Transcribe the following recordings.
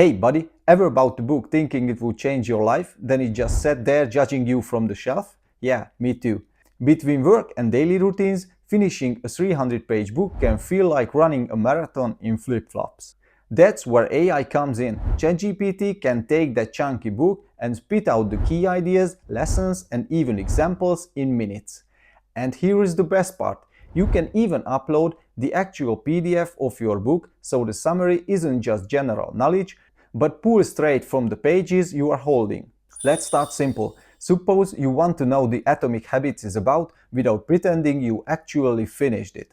Hey buddy, ever bought the book thinking it would change your life, then it just sat there judging you from the shelf? Yeah, me too. Between work and daily routines, finishing a 300-page book can feel like running a marathon in flip-flops. That's where AI comes in. ChatGPT can take that chunky book and spit out the key ideas, lessons, and even examples in minutes. And here is the best part. You can even upload the actual PDF of your book, so the summary isn't just general knowledge, but pulled straight from the pages you are holding. Let's start simple. Suppose you want to know the Atomic Habits is about without pretending you actually finished it.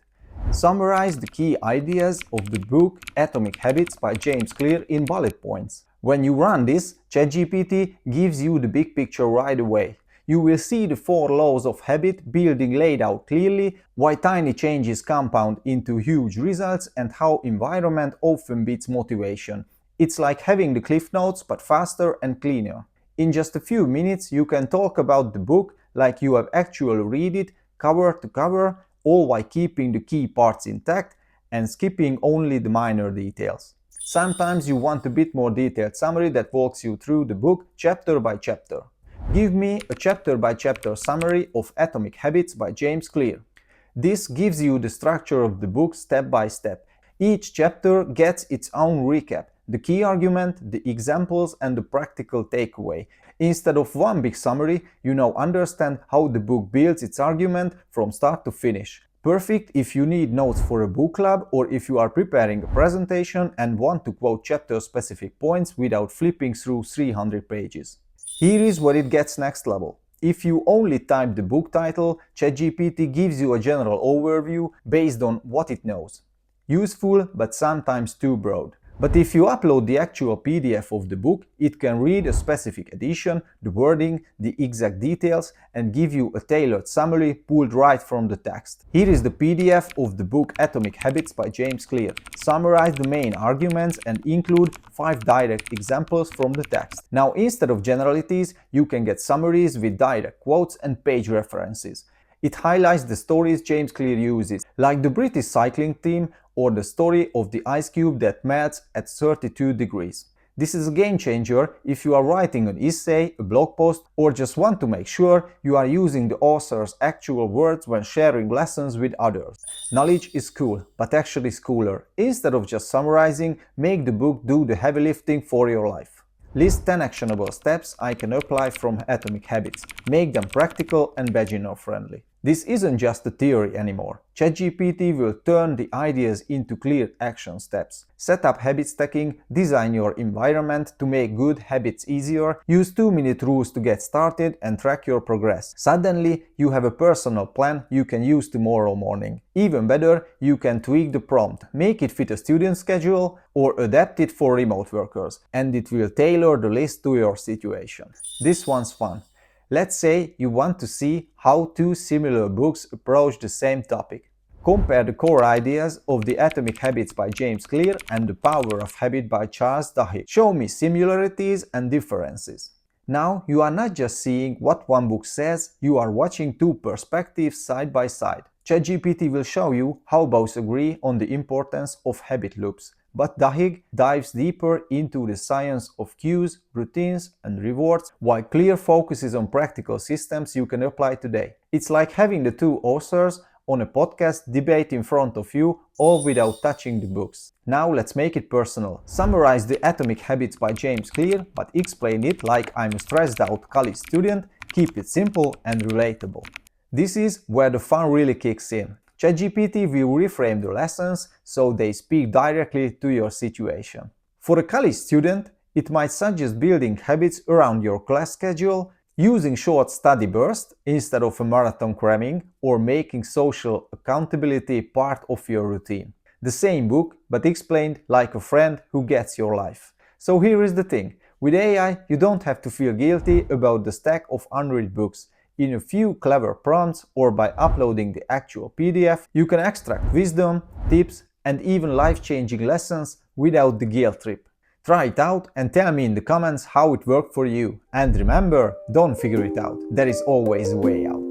Summarize the key ideas of the book Atomic Habits by James Clear in bullet points. When you run this, ChatGPT gives you the big picture right away. You will see the 4 laws of habit building laid out clearly, why tiny changes compound into huge results, and how environment often beats motivation. It's like having the cliff notes but faster and cleaner. In just a few minutes you can talk about the book like you have actually read it cover to cover, all while keeping the key parts intact and skipping only the minor details. Sometimes you want a bit more detailed summary that walks you through the book chapter by chapter. Give me a chapter-by-chapter summary of Atomic Habits by James Clear. This gives you the structure of the book step by step. Each chapter gets its own recap, the key argument, the examples, and the practical takeaway. Instead of one big summary, you now understand how the book builds its argument from start to finish. Perfect if you need notes for a book club or if you are preparing a presentation and want to quote chapter-specific points without flipping through 300 pages. Here is where it gets next level. If you only type the book title, ChatGPT gives you a general overview based on what it knows. Useful, but sometimes too broad. But if you upload the actual PDF of the book, it can read a specific edition, the wording, the exact details, and give you a tailored summary pulled right from the text. Here is the PDF of the book Atomic Habits by James Clear. Summarize the main arguments and include 5 direct examples from the text. Now, instead of generalities, you can get summaries with direct quotes and page references. It highlights the stories James Clear uses, like the British cycling team or the story of the ice cube that melts at 32 degrees. This is a game changer if you are writing an essay, a blog post, or just want to make sure you are using the author's actual words when sharing lessons with others. Knowledge is cool, but actually is cooler. Instead of just summarizing, make the book do the heavy lifting for your life. List 10 actionable steps I can apply from Atomic Habits. Make them practical and beginner friendly. This isn't just a theory anymore. ChatGPT will turn the ideas into clear action steps. Set up habit stacking, design your environment to make good habits easier, use 2-minute rules to get started and track your progress. Suddenly, you have a personal plan you can use tomorrow morning. Even better, you can tweak the prompt, make it fit a student schedule or adapt it for remote workers, and it will tailor the list to your situation. This one's fun. Let's say you want to see how 2 similar books approach the same topic. Compare the core ideas of the Atomic Habits by James Clear and the Power of Habit by Charles Duhigg. Show me similarities and differences. Now you are not just seeing what one book says, you are watching 2 perspectives side by side. ChatGPT will show you how both agree on the importance of habit loops. But Duhigg dives deeper into the science of cues, routines, and rewards, while Clear focuses on practical systems you can apply today. It's like having the 2 authors on a podcast debate in front of you, all without touching the books. Now let's make it personal. Summarize the Atomic Habits by James Clear, but explain it like I'm a stressed out college student. Keep it simple and relatable. This is where the fun really kicks in. ChatGPT will reframe the lessons so they speak directly to your situation. For a college student, it might suggest building habits around your class schedule, using short study bursts instead of a marathon cramming, or making social accountability part of your routine. The same book, but explained like a friend who gets your life. So here is the thing. With AI, you don't have to feel guilty about the stack of unread books. In a few clever prompts or by uploading the actual PDF, you can extract wisdom, tips, and even life-changing lessons without the guilt trip. Try it out and tell me in the comments how it worked for you. And remember, don't figure it out. There is always a way out.